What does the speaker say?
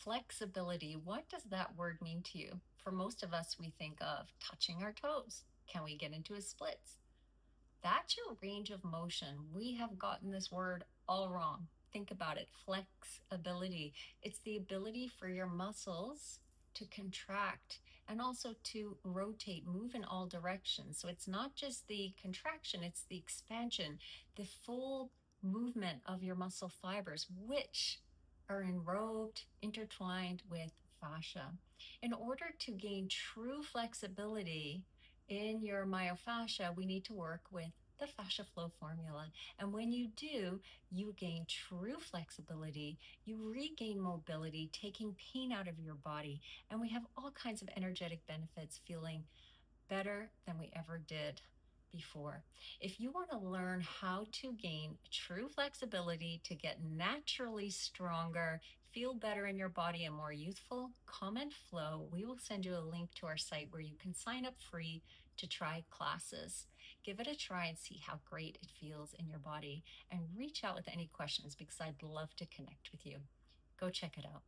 Flexibility, what does that word mean to you? For most of us, we think of touching our toes. Can we get into a splits? That's your range of motion. We have gotten this word all wrong. Think about it. Flexibility. It's the ability for your muscles to contract and also to rotate, move in all directions. So it's not just the contraction, it's the expansion, the full movement of your muscle fibers, which are enrobed, intertwined with fascia. In order to gain true flexibility in your myofascia, we need to work with the Fascia FLO formula. And when you do, you gain true flexibility, you regain mobility, taking pain out of your body, and we have all kinds of energetic benefits, feeling better than we ever did before. If you want to learn how to gain true flexibility to get naturally stronger, feel better in your body and more youthful, comment FLO. We will send you a link to our site where you can sign up free to try classes. Give it a try and see how great it feels in your body, and reach out with any questions because I'd love to connect with you. Go check it out.